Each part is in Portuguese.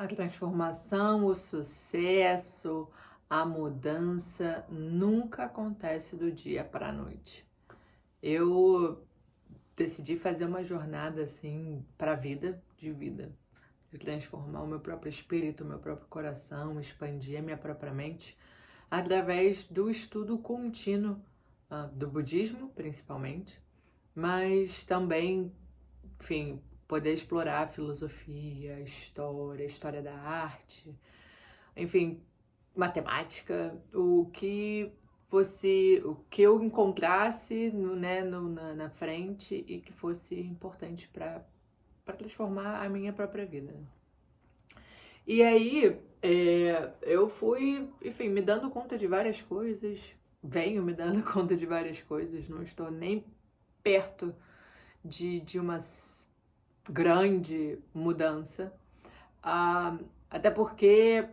A transformação, o sucesso, a mudança nunca acontece do dia para a noite. Eu decidi fazer uma jornada assim para a vida, de transformar o meu próprio espírito, o meu próprio coração, expandir a minha própria mente através do estudo contínuo do budismo, principalmente, mas também, enfim, poder explorar a filosofia, a história da arte, enfim, matemática, o que eu encontrasse na frente e que fosse importante para transformar a minha própria vida. E aí, eu fui, enfim, me dando conta de várias coisas, venho me dando conta de várias coisas, não estou nem perto de uma grande mudança. Até porque,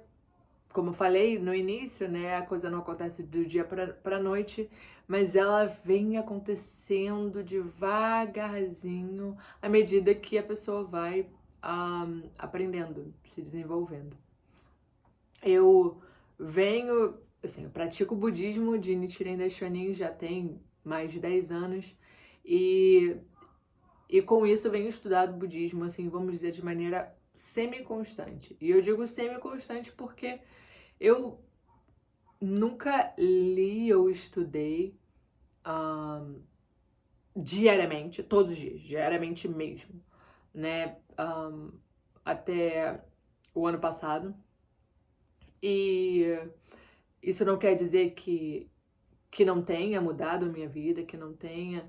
como eu falei no início, né, a coisa não acontece do dia para noite, mas ela vem acontecendo devagarzinho à medida que a pessoa vai aprendendo, se desenvolvendo. Eu assim, eu pratico o budismo de Nichiren Daishonin já tem mais de 10 anos e com isso eu venho estudando budismo, assim, vamos dizer, de maneira semi-constante. E eu digo semi-constante porque eu nunca li ou estudei diariamente, todos os dias, diariamente mesmo, né? Até o ano passado. E isso não quer dizer que não tenha mudado a minha vida, que não tenha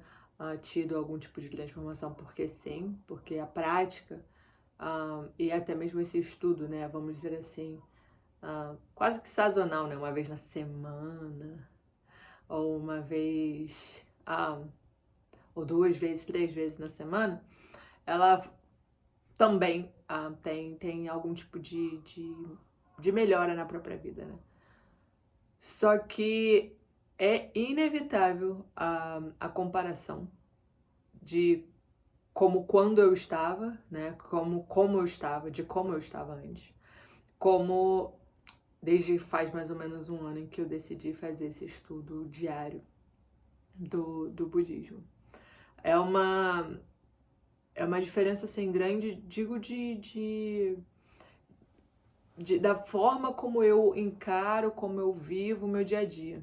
tido algum tipo de transformação, porque sim, porque a prática e até mesmo esse estudo, né, vamos dizer assim, quase que sazonal, né, uma vez na semana, ou uma vez, ou duas vezes, três vezes na semana, ela também tem algum tipo de melhora na própria vida, né? Só que é inevitável a comparação de quando eu estava, né? Como eu estava, de como eu estava antes. Como desde faz mais ou menos um ano em que eu decidi fazer esse estudo diário do budismo. É uma diferença assim grande, digo da forma como eu encaro, como eu vivo o meu dia a dia.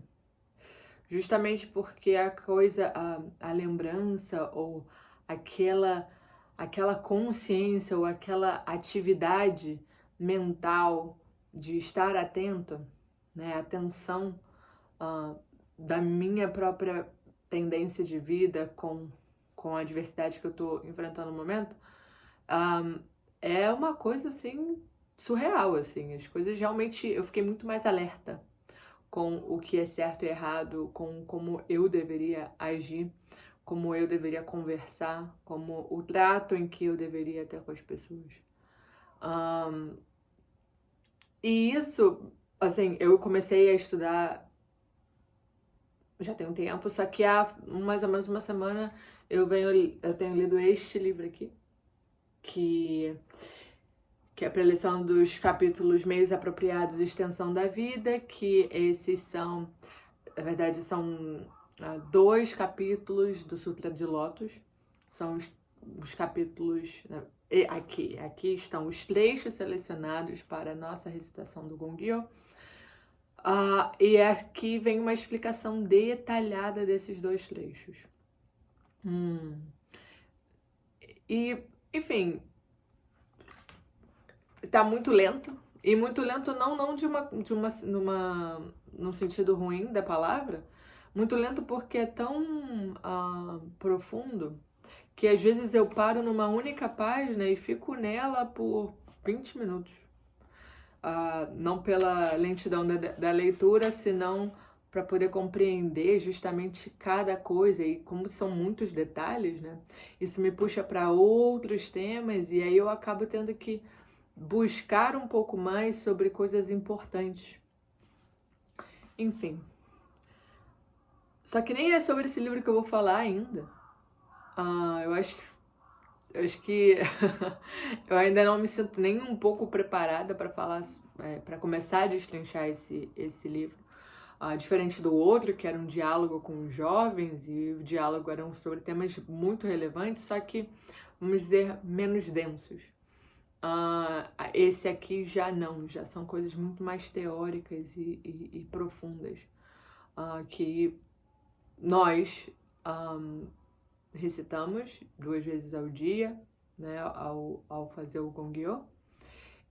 Justamente porque a lembrança ou aquela consciência ou aquela atividade mental de estar atento, né, atenção da minha própria tendência de vida com a adversidade que eu estou enfrentando no momento, é uma coisa assim surreal, assim. As coisas realmente, eu fiquei muito mais alerta com o que é certo e errado, com como eu deveria agir, como eu deveria conversar, como o trato em que eu deveria ter com as pessoas. E isso, assim, eu comecei a estudar já tem um tempo, só que há mais ou menos uma semana eu tenho lido este livro aqui, que é a preleção dos capítulos Meios Apropriados e Extensão da Vida, que esses são, na verdade, são dois capítulos do Sutra de Lotus. São os capítulos... Aqui estão os trechos selecionados para a nossa recitação do Gongyo. E aqui vem uma explicação detalhada desses dois trechos. E, enfim, tá muito lento. E muito lento não num sentido ruim da palavra. Muito lento porque é tão profundo que às vezes eu paro numa única página e fico nela por 20 minutos. Não pela lentidão da leitura, senão para poder compreender justamente cada coisa e como são muitos detalhes, né? Isso me puxa para outros temas e aí eu acabo tendo que buscar um pouco mais sobre coisas importantes. Enfim. Só que nem é sobre esse livro que eu vou falar ainda. Eu acho que eu acho que eu ainda não me sinto nem um pouco preparada para falar, para começar a destrinchar esse livro. Diferente do outro, que era um diálogo com jovens, e o diálogo eram sobre temas muito relevantes, só que, vamos dizer, menos densos. Esse aqui já não, já são coisas muito mais teóricas e profundas, que nós recitamos 2 vezes ao dia, né, ao fazer o Gongyo,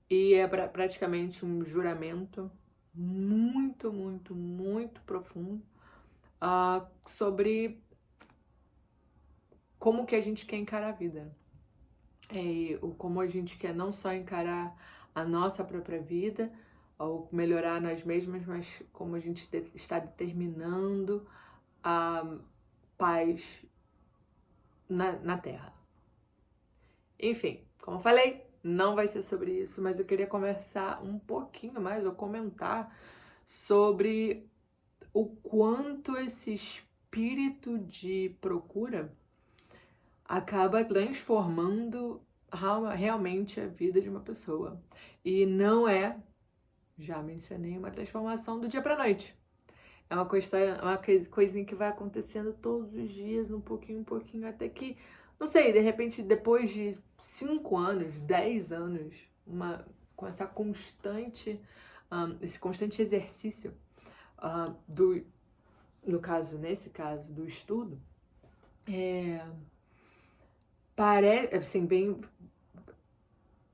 e é praticamente um juramento muito, muito, muito profundo sobre como que a gente quer encarar a vida. Como a gente quer não só encarar a nossa própria vida, ou melhorar nós mesmos, mas como a gente está determinando a paz na Terra. Enfim, como eu falei, não vai ser sobre isso, mas eu queria conversar um pouquinho mais, ou comentar sobre o quanto esse espírito de procura acaba transformando realmente a vida de uma pessoa. E não é, já mencionei, uma transformação do dia para noite. É uma coisinha que vai acontecendo todos os dias, um pouquinho, até que, não sei, de repente, depois de 5 anos, 10 anos, com essa esse constante exercício nesse caso, do estudo,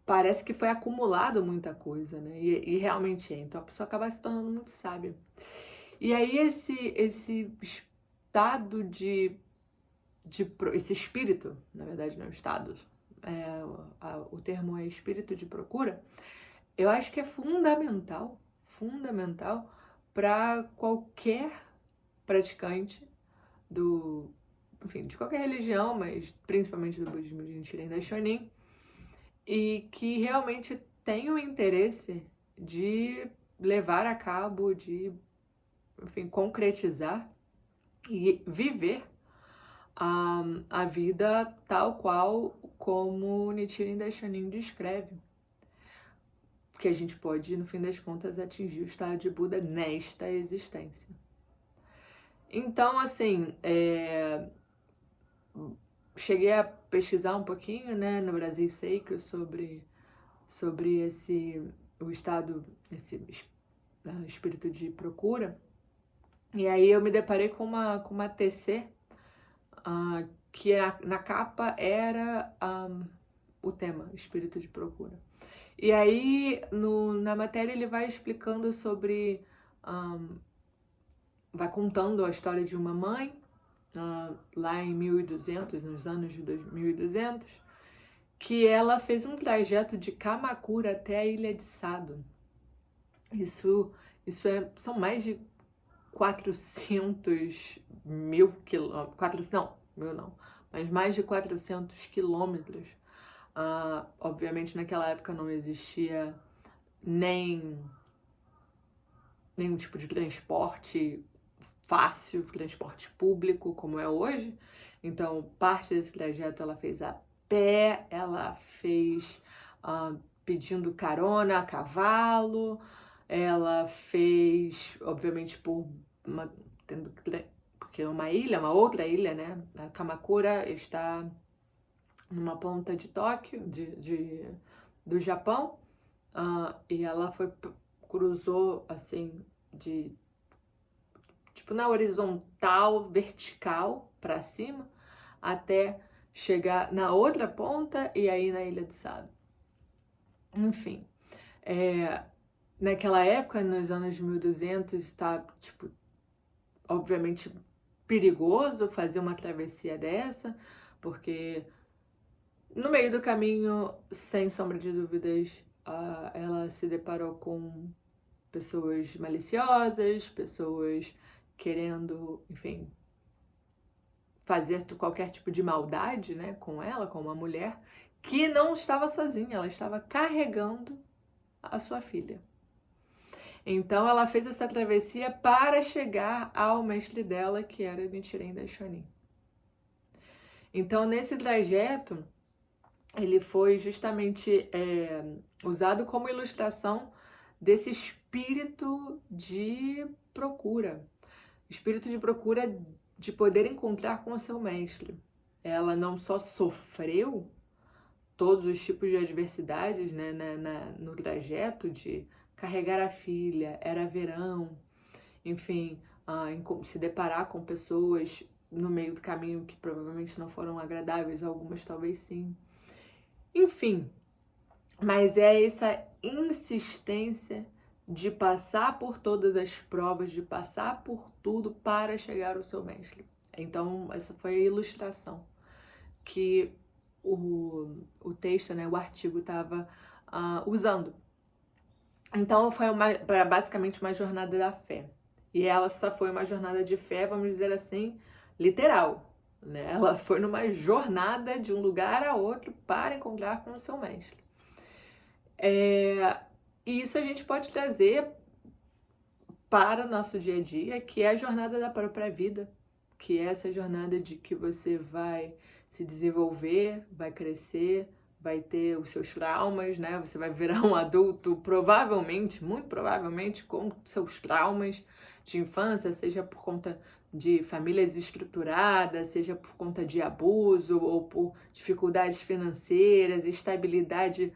parece que foi acumulado muita coisa, né? E realmente é. Então a pessoa acaba se tornando muito sábia. E aí esse estado esse espírito, na verdade não é estado, o termo é espírito de procura, eu acho que é fundamental para qualquer praticante de qualquer religião, mas principalmente do budismo de Nichiren Daishonin, e que realmente tem o interesse de levar a cabo, de, concretizar e viver a vida tal qual como Nichiren Daishonin descreve. Que a gente pode, no fim das contas, atingir o estado de Buda nesta existência. Então, assim, cheguei a pesquisar um pouquinho, né, no Brasil Seikyo sobre o estado, esse espírito de procura. E aí eu me deparei com uma TC que na capa era o tema, espírito de procura. E aí na matéria ele vai explicando sobre, vai contando a história de uma mãe, lá em 1200, nos anos de 1200, que ela fez um trajeto de Kamakura até a ilha de Sado. São mais de 400 mil quilômetros, mas mais de 400 quilômetros. Obviamente naquela época não existia nenhum tipo de transporte fácil, transporte público como é hoje. Então parte desse trajeto ela fez a pé, ela fez pedindo carona a cavalo, ela fez, obviamente, porque é uma outra ilha, né? A Kamakura está numa ponta de Tóquio, do Japão, e ela cruzou, assim, tipo na horizontal, vertical, para cima, até chegar na outra ponta e aí na Ilha de Sado. Enfim, naquela época, nos anos 1200, está, obviamente perigoso fazer uma travessia dessa, porque no meio do caminho, sem sombra de dúvidas, ela se deparou com pessoas maliciosas, pessoas querendo, enfim, fazer qualquer tipo de maldade, né, com ela, com uma mulher, que não estava sozinha, ela estava carregando a sua filha. Então ela fez essa travessia para chegar ao mestre dela, que era Nichiren Daishonin. Então nesse trajeto, ele foi justamente usado como ilustração desse espírito de procura. Espírito de procura de poder encontrar com o seu mestre. Ela não só sofreu todos os tipos de adversidades, né, no trajeto de carregar a filha, era verão, enfim, se deparar com pessoas no meio do caminho que provavelmente não foram agradáveis, algumas talvez sim. Enfim, mas é essa insistência de passar por todas as provas, de passar por tudo para chegar ao seu mestre. Então, essa foi a ilustração que o texto, né, o artigo estava usando. Então, foi basicamente uma jornada da fé. E ela só foi uma jornada de fé, vamos dizer assim, literal. Né? Ela foi numa jornada de um lugar a outro para encontrar com o seu mestre. E isso a gente pode trazer para o nosso dia a dia, que é a jornada da própria vida, que é essa jornada de que você vai se desenvolver, vai crescer, vai ter os seus traumas, né? Você vai virar um adulto, provavelmente, muito provavelmente, com seus traumas de infância, seja por conta de família desestruturada, seja por conta de abuso ou por dificuldades financeiras, instabilidade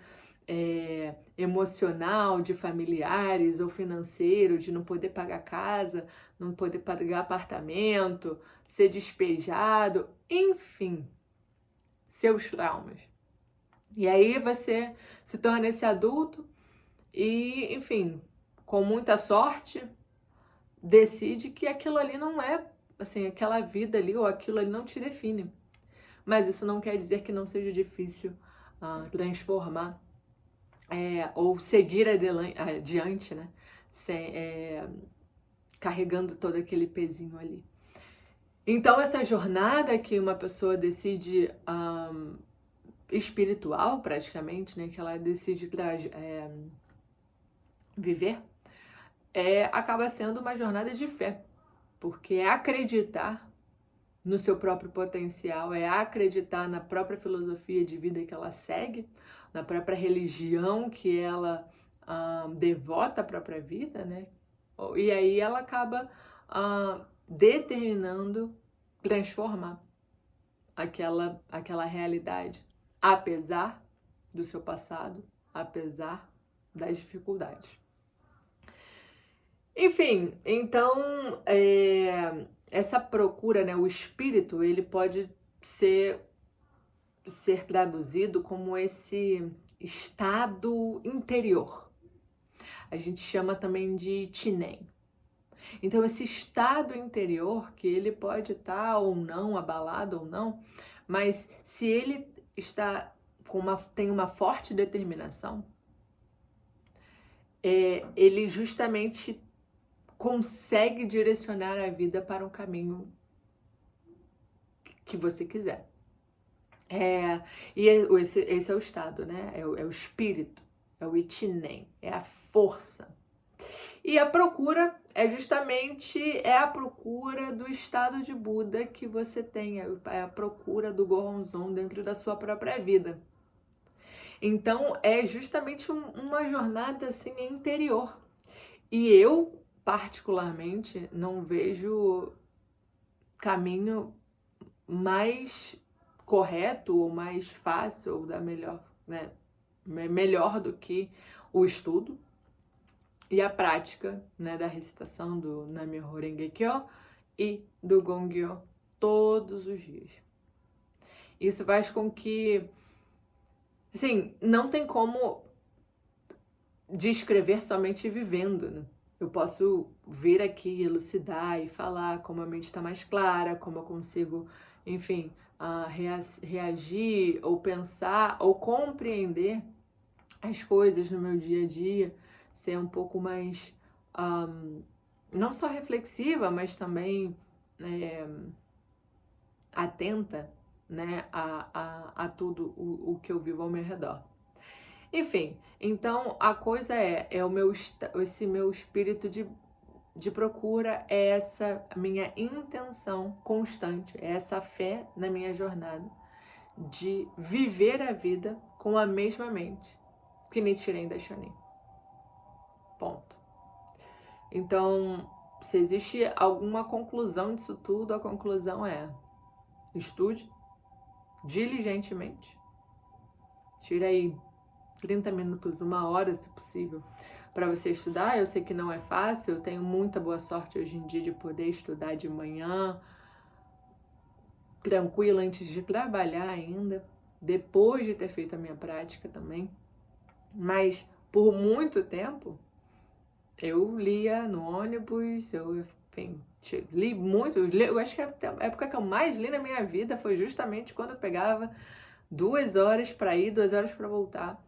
emocional de familiares ou financeiro, de não poder pagar casa, não poder pagar apartamento, ser despejado, enfim, seus traumas. E aí você se torna esse adulto e, enfim, com muita sorte, decide que aquilo ali não é, assim, aquela vida ali ou aquilo ali não te define. Mas isso não quer dizer que não seja difícil transformar ou seguir adiante, né? Carregando todo aquele pezinho ali. Então, essa jornada que uma pessoa decide espiritual, praticamente, né? Que ela decide viver, acaba sendo uma jornada de fé. Porque é acreditar no seu próprio potencial, é acreditar na própria filosofia de vida que ela segue, na própria religião que ela devota à própria vida, né? E aí ela acaba determinando transformar aquela realidade, apesar do seu passado, apesar das dificuldades. Enfim, então essa procura, né, o espírito, ele pode ser traduzido como esse estado interior. A gente chama também de tinem. Então, esse estado interior, que ele pode estar ou não abalado ou não, mas se ele está tem uma forte determinação, ele justamente consegue direcionar a vida para um caminho que você quiser. E esse é o estado, né? É o espírito, é o itinem, é a força. E a procura é justamente a procura do estado de Buda que você tem, é a procura do Gohonzon dentro da sua própria vida. Então, é justamente uma jornada assim interior. E eu, particularmente, não vejo caminho mais correto ou mais fácil ou melhor do que o estudo e a prática, né, da recitação do Nam-myoho Renge-kyo e do Gongyo todos os dias. Isso faz com que, assim, não tem como descrever somente vivendo, né? Eu posso vir aqui, elucidar e falar como a mente está mais clara, como eu consigo, enfim, reagir ou pensar ou compreender as coisas no meu dia a dia, ser um pouco mais, não só reflexiva, mas também atenta, né, a tudo o que eu vivo ao meu redor. Enfim, então a coisa esse meu espírito de procura, é essa minha intenção constante, é essa fé na minha jornada de viver a vida com a mesma mente que Nichiren Daishonin. Ponto. Então, se existe alguma conclusão disso tudo, a conclusão é: estude diligentemente. Tira aí 30 minutos, 1 hora, se possível, para você estudar. Eu sei que não é fácil, eu tenho muita boa sorte hoje em dia de poder estudar de manhã, tranquila, antes de trabalhar ainda, depois de ter feito a minha prática também. Mas por muito tempo eu lia no ônibus, enfim, li muito. Eu acho que a época que eu mais li na minha vida foi justamente quando eu pegava 2 horas para ir, 2 horas para voltar,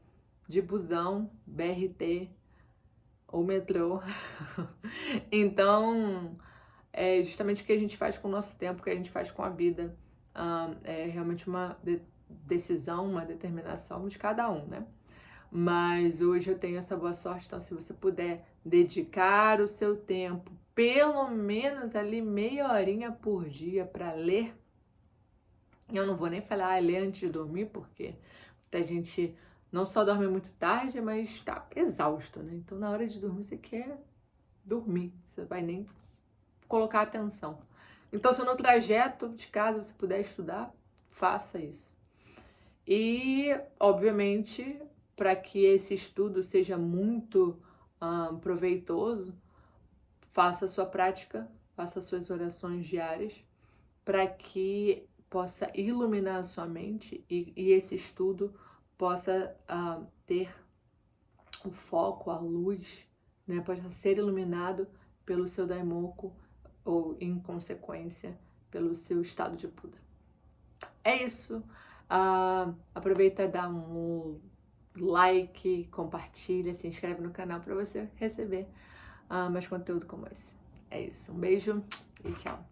de busão, BRT ou metrô. Então, é justamente o que a gente faz com o nosso tempo, o que a gente faz com a vida. É realmente uma decisão, uma determinação de cada um, né? Mas hoje eu tenho essa boa sorte, então se você puder dedicar o seu tempo, pelo menos ali meia horinha por dia para ler. Eu não vou nem falar ler antes de dormir, porque a gente não só dorme muito tarde, mas está exausto, né? Então na hora de dormir você quer dormir, você vai nem colocar atenção. Então se no trajeto de casa você puder estudar, faça isso. E, obviamente, para que esse estudo seja muito proveitoso, faça a sua prática, faça as suas orações diárias, para que possa iluminar a sua mente e esse estudo possa ter o foco, a luz, né, possa ser iluminado pelo seu Daimoku ou, em consequência, pelo seu estado de Buda. É isso. Aproveita e dá um like, compartilha, se inscreve no canal para você receber mais conteúdo como esse. É isso. Um beijo e tchau.